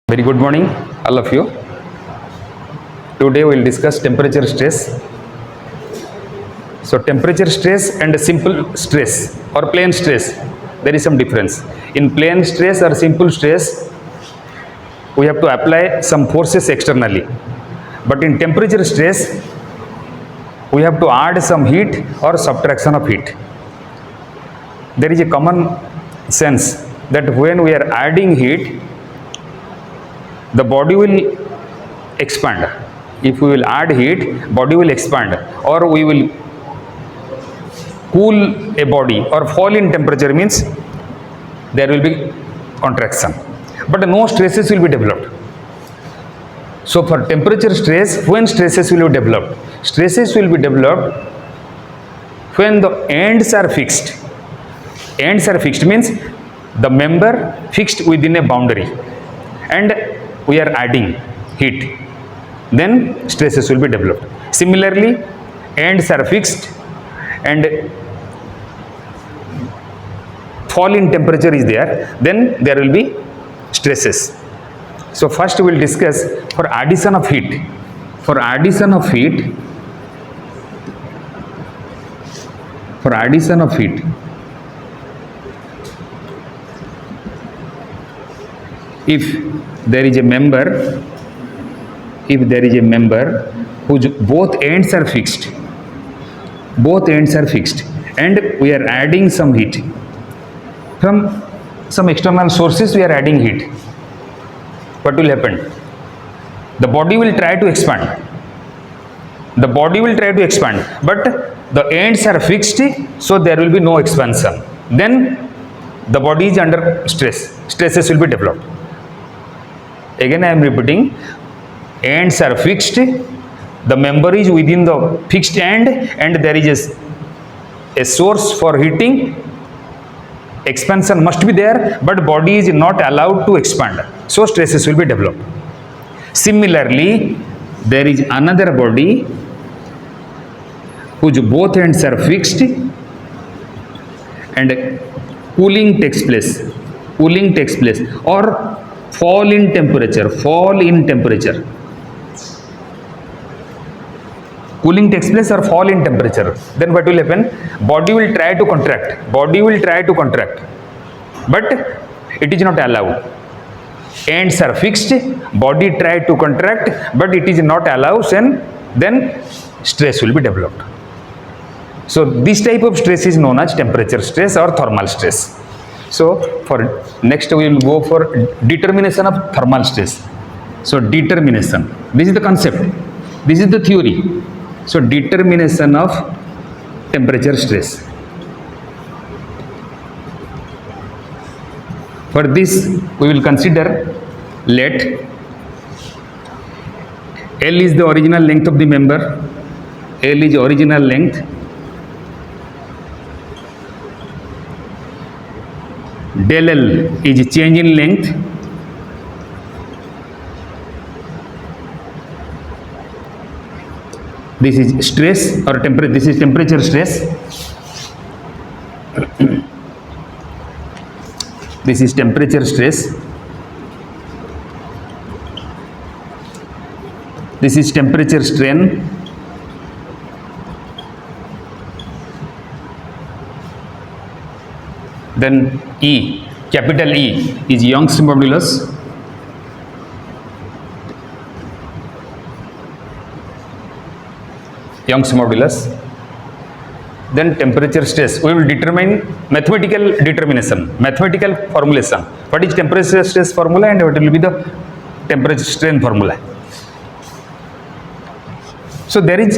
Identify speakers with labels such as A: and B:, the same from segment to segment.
A: Very good morning, all of you. Today we will discuss temperature stress. So, temperature stress and simple stress or plane stress, there is some difference. In plane stress or simple stress, we have to apply some forces externally. But in temperature stress, we have to add some heat or subtraction of heat. There is a common sense that when we are adding heat, the body will expand. If we will add heat, body will expand, or we will cool a body or fall in temperature means there will be contraction, but no stresses will be developed. So for temperature stress, when stresses will be developed? Stresses will be developed when the ends are fixed. Ends are fixed means the member fixed within a boundary and we are adding heat, then stresses will be developed. Similarly, ends are fixed and fall in temperature is there, then there will be stresses. So first we will discuss for addition of heat. For addition of heat, if there is a member whose both ends are fixed, and we are adding some heat from some external sources, we are adding heat, what will happen? The body will try to expand, but the ends are fixed, so there will be no expansion. Then the body is under stress, stresses will be developed. Again I am repeating, ends are fixed, the member is within the fixed end and there is a source for heating, expansion must be there, but body is not allowed to expand, so stresses will be developed. Similarly, there is another body whose both ends are fixed and cooling takes place or fall in temperature, cooling takes place or fall in temperature, then what will happen? Body will try to contract, but it is not allowed. Ends are fixed, body try to contract, but it is not allowed, and then stress will be developed. So this type of stress is known as temperature stress or thermal stress. So for next we will go for determination of thermal stress. So determination, this is the concept, this is the theory. So determination of temperature stress. For this we will consider, let L is the original length of the member, L is original length, del L is change in length, this is stress or temperature, this is temperature stress, this is temperature stress, this is temperature strain, then E, capital E is Young's modulus, then temperature stress. We will determine mathematical formulation. What is temperature stress formula and what will be the temperature strain formula? So there is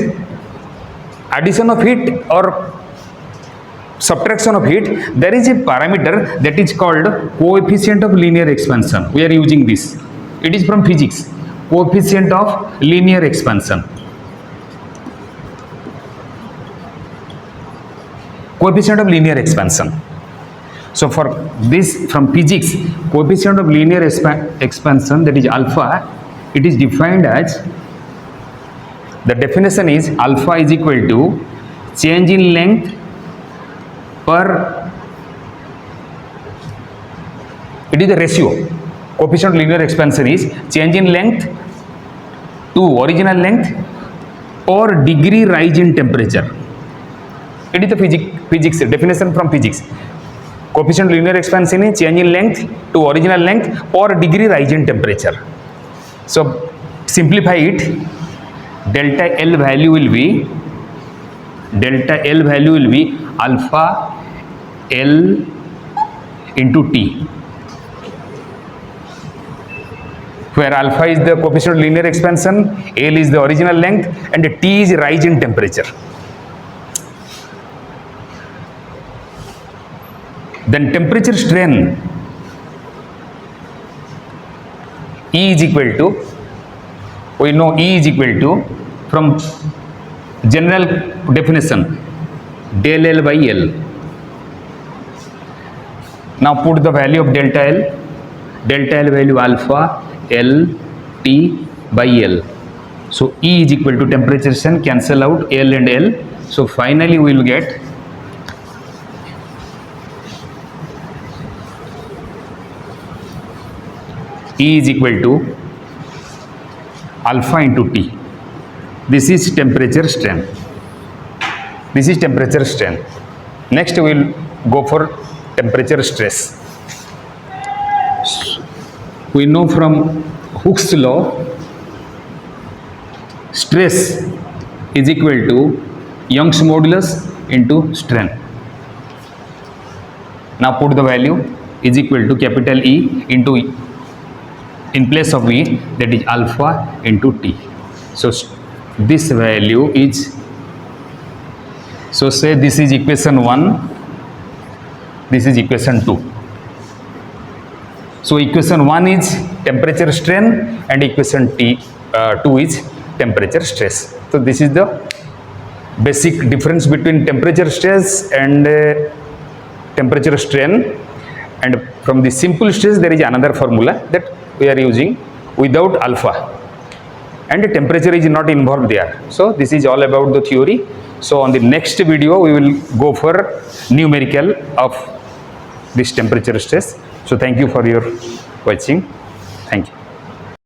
A: addition of heat or subtraction of heat. There is a parameter that is called coefficient of linear expansion. We are using this. It is from physics. Coefficient of linear expansion. So for this from physics, coefficient of linear expansion, that is alpha, it is defined as, the definition is alpha is equal to change in length per, it is the ratio coefficient of linear expansion is change in length to original length or degree rise in temperature. It is the physics definition from physics. Coefficient of linear expansion is change in length to original length or degree rise in temperature. So simplify it. Delta L value will be alpha L into T, where alpha is the coefficient of linear expansion, L is the original length, and T is rise in temperature. Then temperature strain E is equal to, we know E is equal to, from general definition, del L by L. Now put the value of delta L. Delta L value alpha L T by L. So E is equal to temperature strain, cancel out L and L. So finally we will get E is equal to alpha into T. This is temperature strain. This is temperature strain. Next we will go for temperature stress. We know from Hooke's law, stress is equal to Young's modulus into strain. Now put the value is equal to capital E into, in place of E, that is alpha into T. So this value is, so say this is equation 1, this is equation 2. So equation 1 is temperature strain and equation 2 is temperature stress. So this is the basic difference between temperature stress and temperature strain. And from the simple stress there is another formula that we are using without alpha, and the temperature is not involved there. So this is all about the theory. So on the next video we will go for numerical of this temperature stress. So thank you for your watching. Thank you.